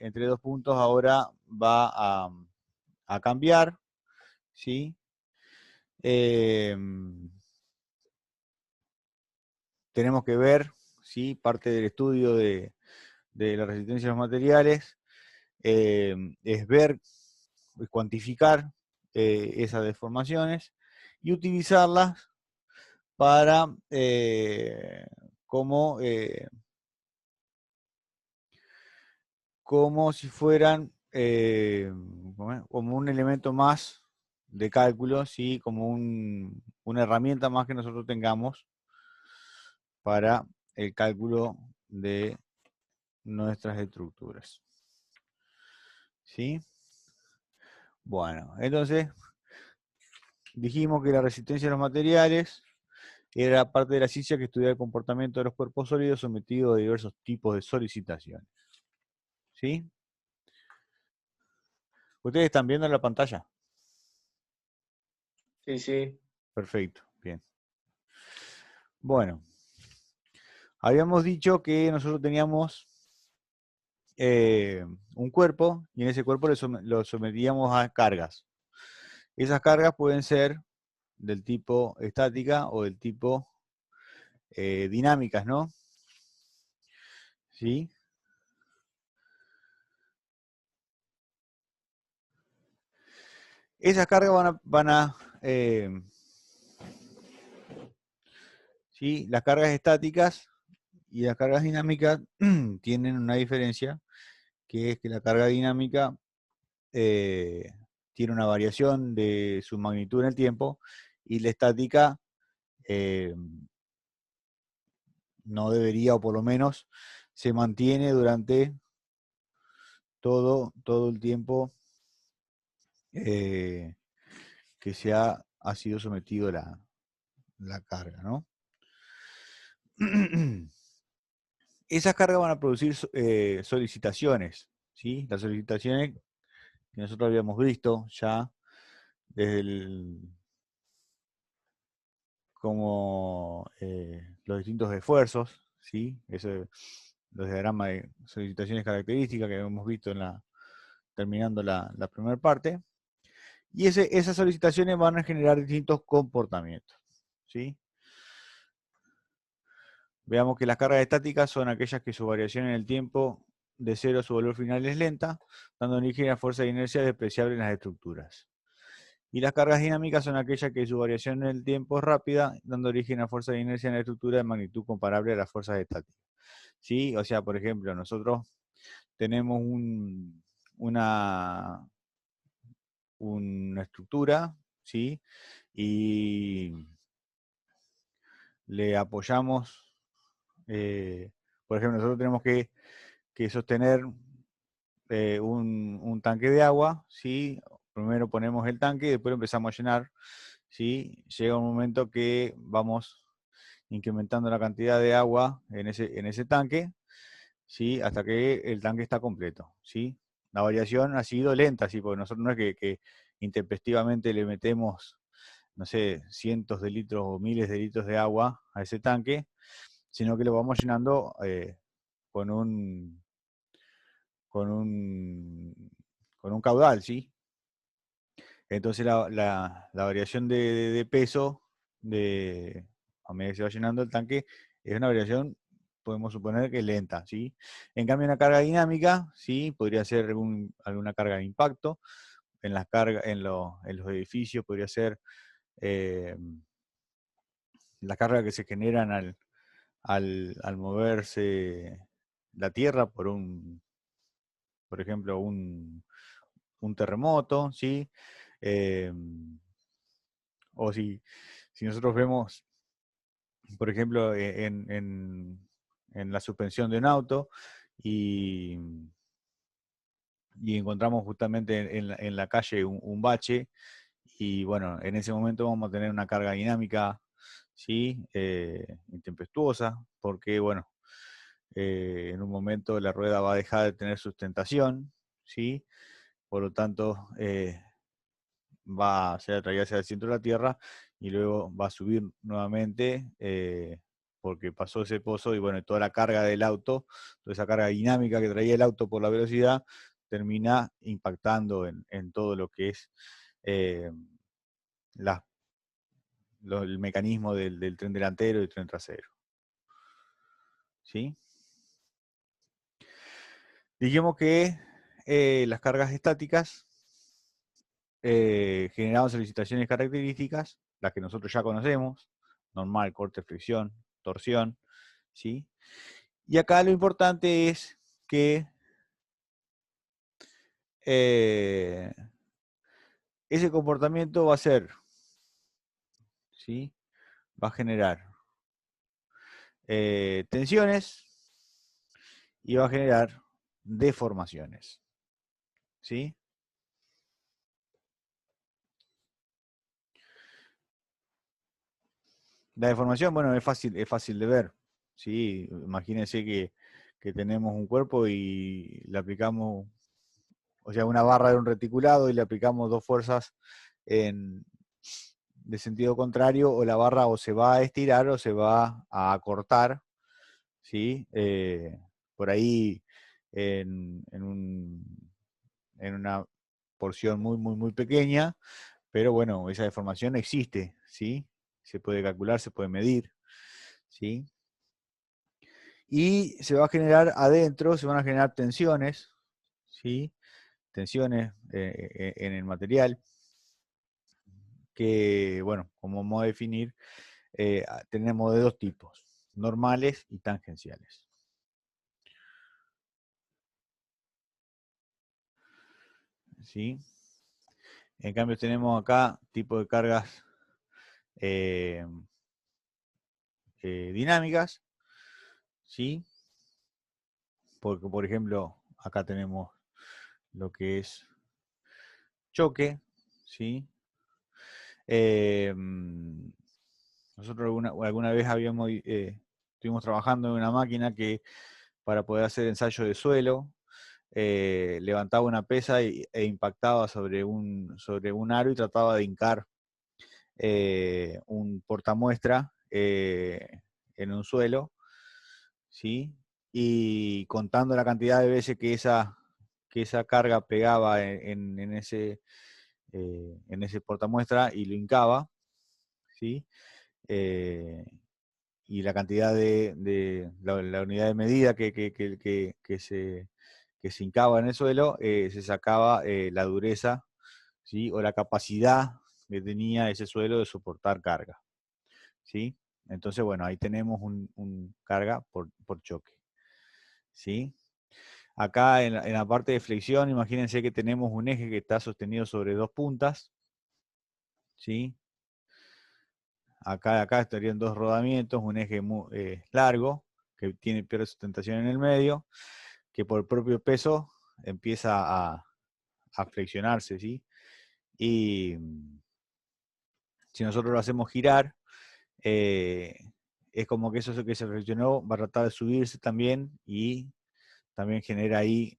entre dos puntos ahora va a cambiar, ¿sí? Tenemos que ver, ¿sí? Parte del estudio de la resistencia a los materiales es ver, es cuantificar esas deformaciones y utilizarlas para como si fueran como un elemento más de cálculo, ¿sí? Como una herramienta más que nosotros tengamos para el cálculo de nuestras estructuras. ¿Sí? Bueno, entonces dijimos que la resistencia a los materiales era parte de la ciencia que estudia el comportamiento de los cuerpos sólidos sometidos a diversos tipos de solicitaciones. ¿Sí? ¿Ustedes están viendo la pantalla? Sí, sí. Perfecto, bien. Bueno, habíamos dicho que nosotros teníamos un cuerpo y en ese cuerpo lo sometíamos a cargas. Esas cargas pueden ser del tipo estática o del tipo dinámicas, ¿no? ¿Sí? Esas cargas ¿sí? Las cargas estáticas y las cargas dinámicas tienen una diferencia, que es que la carga dinámica tiene una variación de su magnitud en el tiempo y la estática no debería, o por lo menos se mantiene durante todo el tiempo que ha sido sometido la carga, ¿no? Esas cargas van a producir solicitaciones, ¿sí? Las solicitaciones que nosotros habíamos visto ya desde como los distintos esfuerzos, ¿sí? Los diagramas de solicitaciones características que hemos visto terminando la primera parte. Y esas solicitaciones van a generar distintos comportamientos, ¿sí? Veamos que las cargas estáticas son aquellas que su variación en el tiempo de cero a su valor final es lenta, dando origen a fuerza de inercia despreciable en las estructuras. Y las cargas dinámicas son aquellas que su variación en el tiempo es rápida, dando origen a fuerza de inercia en la estructura de magnitud comparable a las fuerzas estáticas. ¿Sí? O sea, por ejemplo, nosotros tenemos una estructura, ¿sí? Y le apoyamos, por ejemplo, nosotros tenemos que sostener un tanque de agua, ¿sí? Primero ponemos el tanque y después lo empezamos a llenar, ¿sí? Llega un momento que vamos incrementando la cantidad de agua en ese tanque, ¿sí? Hasta que el tanque está completo, ¿sí? La variación ha sido lenta, ¿sí? Porque nosotros no es que intempestivamente le metemos, no sé, cientos de litros o miles de litros de agua a ese tanque, sino que lo vamos llenando con un con un con un caudal, ¿sí? Entonces la variación de peso a medida que se va llenando el tanque es una variación, podemos suponer que lenta, ¿sí? En cambio, una carga dinámica, ¿sí? Podría ser alguna carga de impacto. En los edificios podría ser eh, la carga que se generan al moverse la Tierra por ejemplo, un terremoto, ¿sí? Eh, o si nosotros vemos, por ejemplo, en la suspensión de un auto y, y encontramos justamente en la calle un bache, y bueno, en ese momento vamos a tener una carga dinámica, ¿sí? Intempestuosa, porque bueno, en un momento la rueda va a dejar de tener sustentación, ¿sí? Por lo tanto, va a ser atraída hacia el centro de la Tierra y luego va a subir nuevamente porque pasó ese pozo y bueno, toda la carga del auto, toda esa carga dinámica que traía el auto por la velocidad, termina impactando en todo lo que es la- el mecanismo del tren delantero y el tren trasero. ¿Sí? Dijimos que las cargas estáticas generaban solicitaciones características, las que nosotros ya conocemos, normal, corte, fricción, torsión, ¿sí? Y acá lo importante es que ese comportamiento va a ser, ¿sí? Va a generar tensiones y va a generar deformaciones, ¿sí? La deformación, bueno, es fácil de ver, ¿sí? Imagínense que tenemos un cuerpo y le aplicamos, o sea, una barra de un reticulado y le aplicamos dos fuerzas en, de sentido contrario, o la barra o se va a estirar o se va a acortar, ¿sí? Por ahí en una porción muy pequeña, pero bueno, esa deformación existe, ¿sí? Se puede calcular, se puede medir, ¿sí? Y se va a generar adentro, se van a generar tensiones, ¿sí? Tensiones en el material, que, bueno, como vamos a definir, tenemos de dos tipos, normales y tangenciales. ¿Sí? En cambio tenemos acá tipo de cargas eh, dinámicas, ¿sí? Porque, por ejemplo, acá tenemos lo que es choque, ¿sí? Eh, nosotros alguna vez estuvimos trabajando en una máquina que para poder hacer ensayo de suelo, levantaba una pesa e impactaba sobre un aro y trataba de hincar un portamuestra en un suelo, ¿sí? Y contando la cantidad de veces que esa carga pegaba en ese portamuestra y lo hincaba, ¿sí? Eh, y la cantidad la unidad de medida que se hincaba en el suelo, se sacaba la dureza, ¿sí? O la capacidad que tenía ese suelo de soportar carga, ¿sí? Entonces, bueno, ahí tenemos un carga por choque, ¿sí? Acá en la parte de flexión, imagínense que tenemos un eje que está sostenido sobre dos puntas, ¿sí? Acá estarían dos rodamientos, un eje largo, que pierde sustentación en el medio, que por propio peso empieza a flexionarse, ¿sí? Y si nosotros lo hacemos girar, eh, es como que eso que se flexionó va a tratar de subirse también y también genera ahí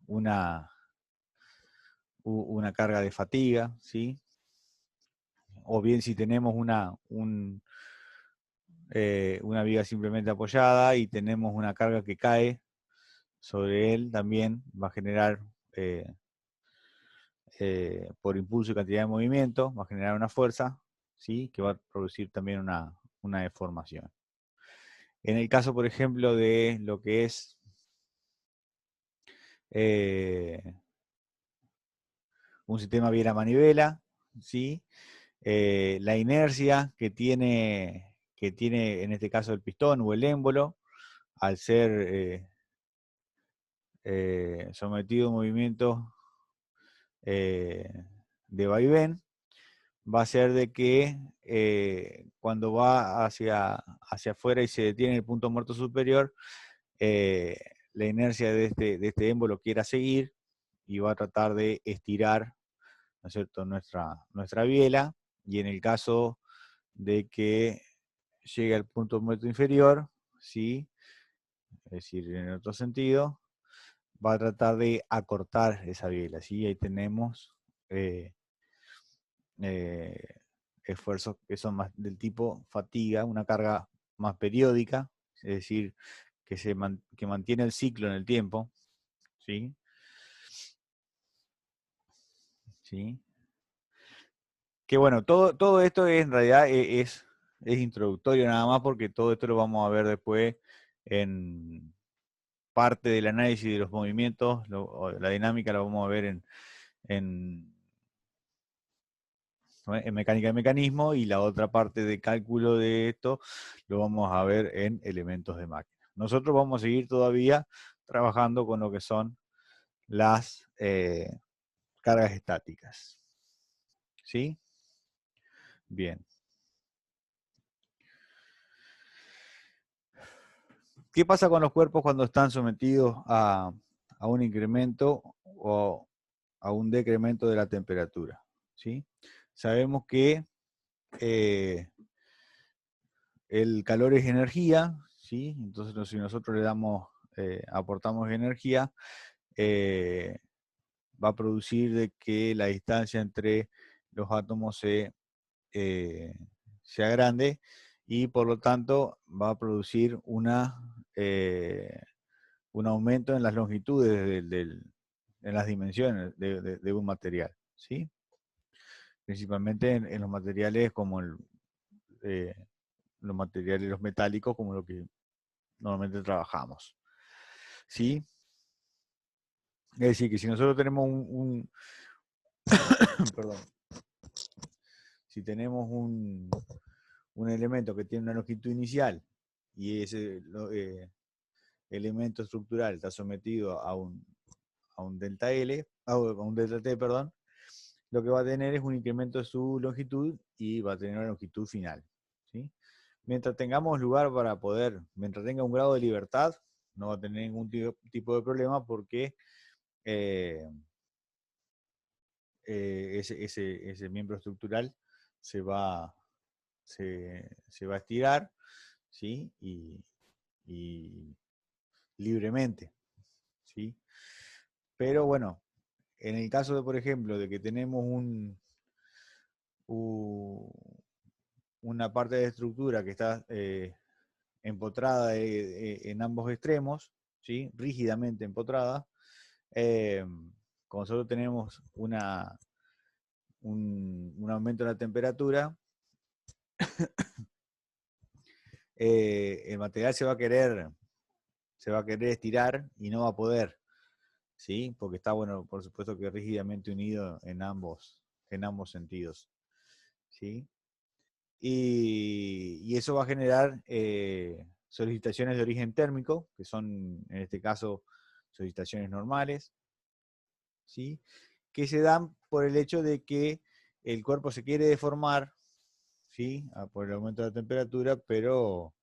una carga de fatiga, ¿sí? O bien si tenemos una viga simplemente apoyada y tenemos una carga que cae sobre él, también va a generar, eh, por impulso y cantidad de movimiento, va a generar una fuerza, ¿sí? Que va a producir también una deformación. En el caso, por ejemplo, de lo que es eh, un sistema biela-manivela, ¿sí? La inercia que tiene en este caso el pistón o el émbolo, al ser sometido a un movimiento de vaivén, va a ser de que cuando va hacia afuera y se detiene en el punto muerto superior, eh, la inercia de este émbolo quiera seguir y va a tratar de estirar, ¿no es cierto?, nuestra biela, y en el caso de que llegue al punto muerto inferior, ¿sí? Es decir, en otro sentido, va a tratar de acortar esa biela, ¿sí? Ahí tenemos eh, eh, esfuerzos que son más del tipo fatiga, una carga más periódica, es decir, que mantiene el ciclo en el tiempo, ¿sí? ¿Sí? Que bueno, todo esto en realidad es introductorio nada más, porque todo esto lo vamos a ver después en parte del análisis de los movimientos, la dinámica la vamos a ver en, en mecánica de mecanismo, y la otra parte de cálculo de esto lo vamos a ver en elementos de máquina. Nosotros vamos a seguir todavía trabajando con lo que son las cargas estáticas. ¿Sí? Bien. ¿Qué pasa con los cuerpos cuando están sometidos a un incremento o a un decremento de la temperatura? ¿Sí? Sabemos que el calor es energía, ¿sí? Entonces, si nosotros le damos, aportamos energía, va a producir de que la distancia entre los átomos sea grande, y por lo tanto va a producir un aumento en las longitudes en las dimensiones de un material, ¿sí? Principalmente en los materiales como eh, los materiales, los metálicos, como lo que normalmente trabajamos, ¿sí? Es decir, que si nosotros tenemos perdón, si tenemos un elemento que tiene una longitud inicial y ese elemento estructural está sometido a un delta L, a un delta T, perdón, lo que va a tener es un incremento de su longitud y va a tener una longitud final, ¿sí? Mientras tengamos lugar para poder, mientras tenga un grado de libertad, no va a tener ningún tipo de problema, porque ese miembro estructural se va, se va a estirar, ¿sí? Y libremente, ¿sí? Pero bueno, en el caso de, por ejemplo, de que tenemos una parte de estructura que está empotrada en ambos extremos, ¿sí? Rígidamente empotrada, como solo tenemos un aumento de la temperatura, el material se va a querer estirar y no va a poder, ¿sí? Porque está, bueno, por supuesto que rígidamente unido en ambos sentidos, ¿sí? Y eso va a generar solicitaciones de origen térmico, que son, en este caso, solicitaciones normales, ¿sí? Que se dan por el hecho de que el cuerpo se quiere deformar, ¿sí? Por el aumento de la temperatura, pero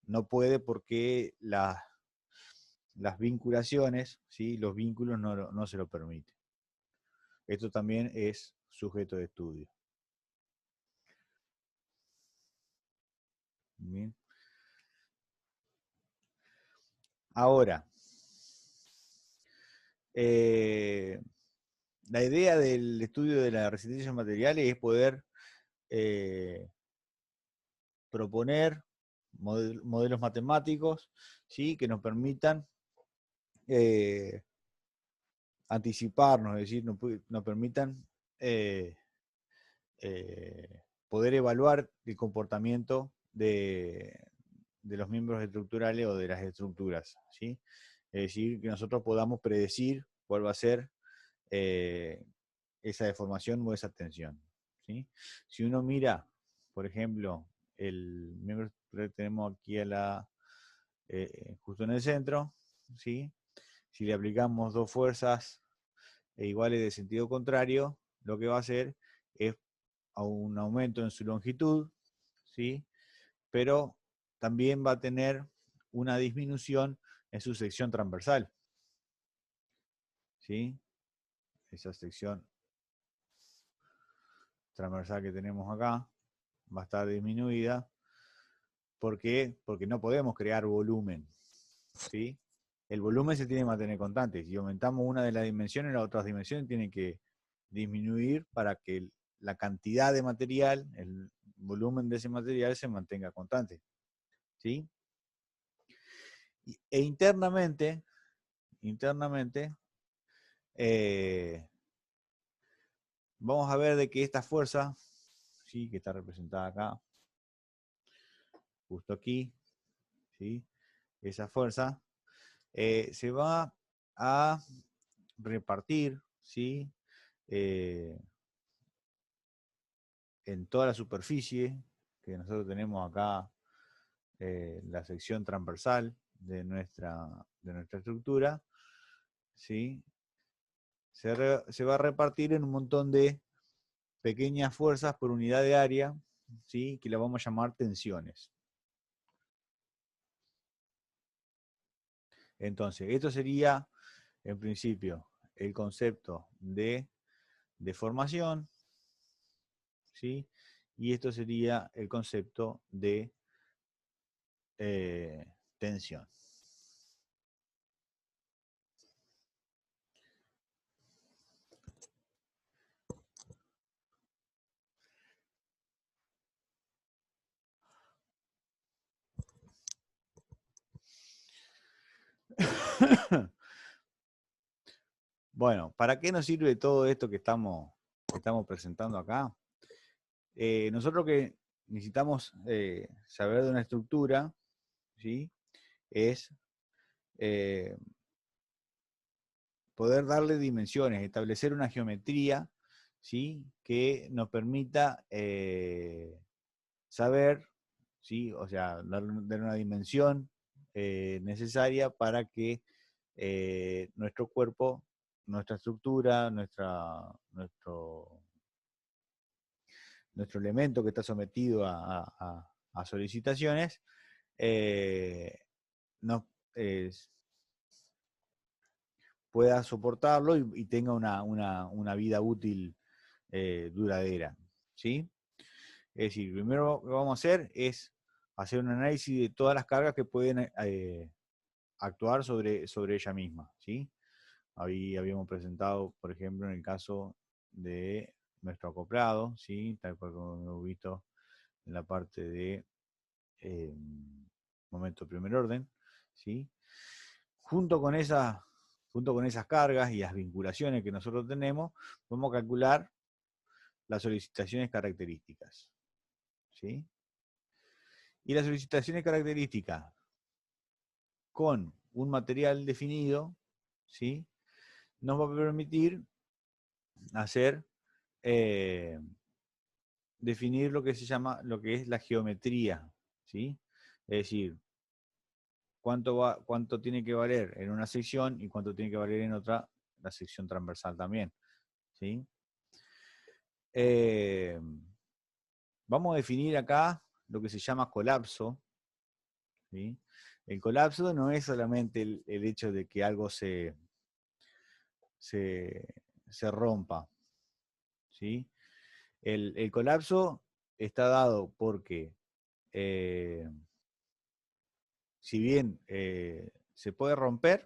no puede, porque las vinculaciones, ¿sí? Los vínculos no se lo permiten. Esto también es sujeto de estudio. Bien. Ahora, la idea del estudio de la resistencia de materiales es poder proponer modelos matemáticos, ¿sí? Que nos permitan anticiparnos, es decir, nos permitan eh, poder evaluar el comportamiento de los miembros estructurales o de las estructuras, ¿sí? Es decir, que nosotros podamos predecir cuál va a ser esa deformación o esa tensión, ¿sí? Si uno mira, por ejemplo, el miembro estructural que tenemos aquí justo en el centro, ¿sí? Si le aplicamos dos fuerzas iguales de sentido contrario, lo que va a hacer es un aumento en su longitud, ¿sí? Pero también va a tener una disminución en su sección transversal, ¿sí? Esa sección transversal que tenemos acá va a estar disminuida. ¿Por qué? Porque no podemos crear volumen, ¿sí? El volumen se tiene que mantener constante. Si aumentamos una de las dimensiones, las otras dimensiones tienen que disminuir para que la cantidad de material, el volumen de ese material se mantenga constante, ¿sí? E internamente, eh, vamos a ver de que esta fuerza, ¿sí? Que está representada acá, justo aquí, ¿sí? Esa fuerza se va a repartir, ¿sí? Eh, en toda la superficie que nosotros tenemos acá, la sección transversal de nuestra estructura, ¿sí? Se va a repartir en un montón de pequeñas fuerzas por unidad de área, ¿sí? Que la vamos a llamar tensiones. Entonces, esto sería, en principio, el concepto de deformación, ¿sí? Y esto sería el concepto de tensión. Bueno, ¿para qué nos sirve todo esto que estamos presentando acá? Nosotros que necesitamos saber de una estructura, ¿sí? Es eh, poder darle dimensiones, establecer una geometría, ¿sí? Que nos permita saber, ¿sí? O sea, dar una dimensión necesaria para que nuestro cuerpo, nuestra estructura, nuestro elemento que está sometido a solicitaciones, eh, no, pueda soportarlo y tenga una vida útil duradera, ¿sí? Es decir, primero lo que vamos a hacer es hacer un análisis de todas las cargas que pueden actuar sobre ella misma, ¿sí? Ahí habíamos presentado, por ejemplo, en el caso de nuestro acoplado, ¿sí? Tal cual como hemos visto en la parte de momento primer orden, ¿sí? Junto con esas cargas y las vinculaciones que nosotros tenemos, vamos a calcular las solicitaciones características, ¿sí? Y las solicitaciones características con un material definido, ¿sí? Nos va a permitir hacer eh, definir lo que se llama, lo que es la geometría, ¿sí? Es decir, cuánto tiene que valer en una sección y cuánto tiene que valer en otra, la sección transversal también, ¿sí? Eh, Vamos a definir acá lo que se llama colapso, ¿sí? El colapso no es solamente el hecho de que algo se, se rompa, ¿sí? El colapso está dado porque si bien se puede romper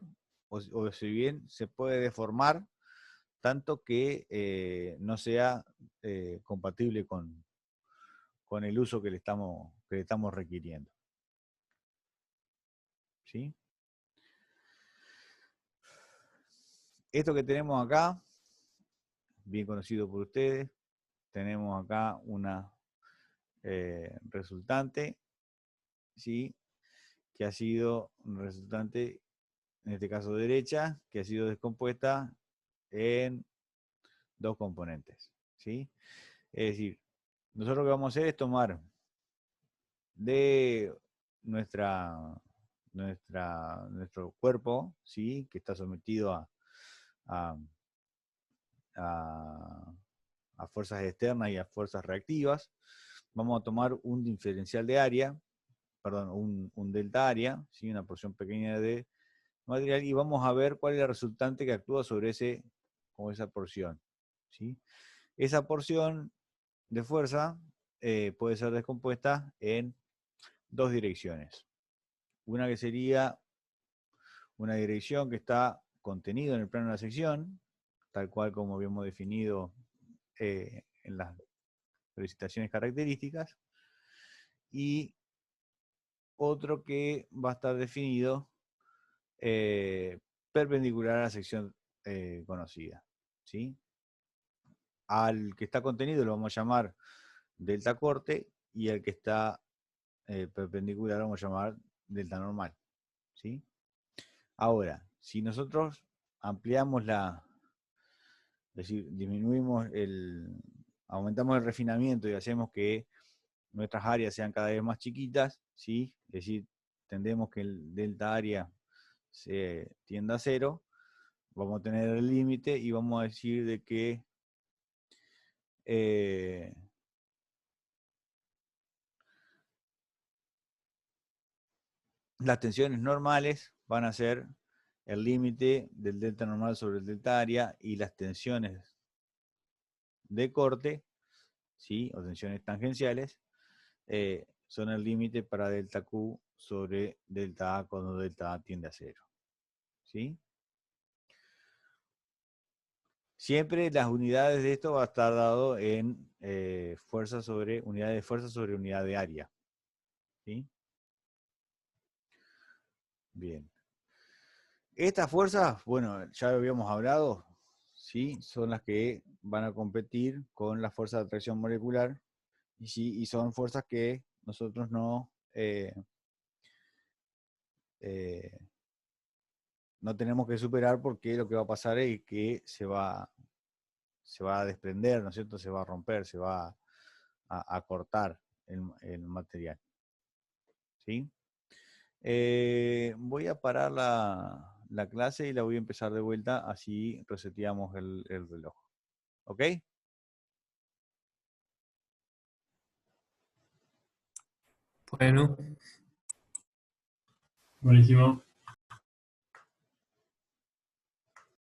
o si bien se puede deformar, tanto que no sea compatible con el uso que le estamos requiriendo, ¿sí? Esto que tenemos acá, bien conocido por ustedes, tenemos acá una resultante, ¿sí? Que ha sido un resultante, en este caso derecha, que ha sido descompuesta en dos componentes, ¿sí? Es decir, nosotros lo que vamos a hacer es tomar de nuestro cuerpo, ¿sí? Que está sometido a, a, a fuerzas externas y a fuerzas reactivas, vamos a tomar un diferencial de área, perdón, un delta área, ¿sí? Una porción pequeña de material, y vamos a ver cuál es el resultante que actúa sobre esa porción, ¿sí? Esa porción de fuerza puede ser descompuesta en dos direcciones. Una que sería una dirección que está contenida en el plano de la sección, tal cual como habíamos definido en las solicitaciones características, y otro que va a estar definido perpendicular a la sección conocida, ¿sí? Al que está contenido lo vamos a llamar delta corte y al que está perpendicular lo vamos a llamar delta normal, ¿sí? Ahora, si nosotros ampliamos es decir, aumentamos el refinamiento y hacemos que nuestras áreas sean cada vez más chiquitas, ¿sí? Es decir, tendemos que el delta área se tienda a cero, vamos a tener el límite y vamos a decir de que las tensiones normales van a ser el límite del delta normal sobre el delta área y las tensiones de corte, ¿sí? O tensiones tangenciales, son el límite para delta Q sobre delta A cuando delta A tiende a cero, ¿sí? Siempre las unidades de esto va a estar dado en unidad de fuerza sobre unidad de área, ¿sí? Bien. Estas fuerzas, bueno, ya habíamos hablado, ¿sí? Son las que van a competir con las fuerzas de atracción molecular y son fuerzas que nosotros eh, no tenemos que superar porque lo que va a pasar es que se va a desprender, ¿no es cierto? Se va a romper, se va a cortar el material, ¿sí? Voy a parar la clase y la voy a empezar de vuelta, así reseteamos el reloj. ¿Ok? Bueno, buenísimo.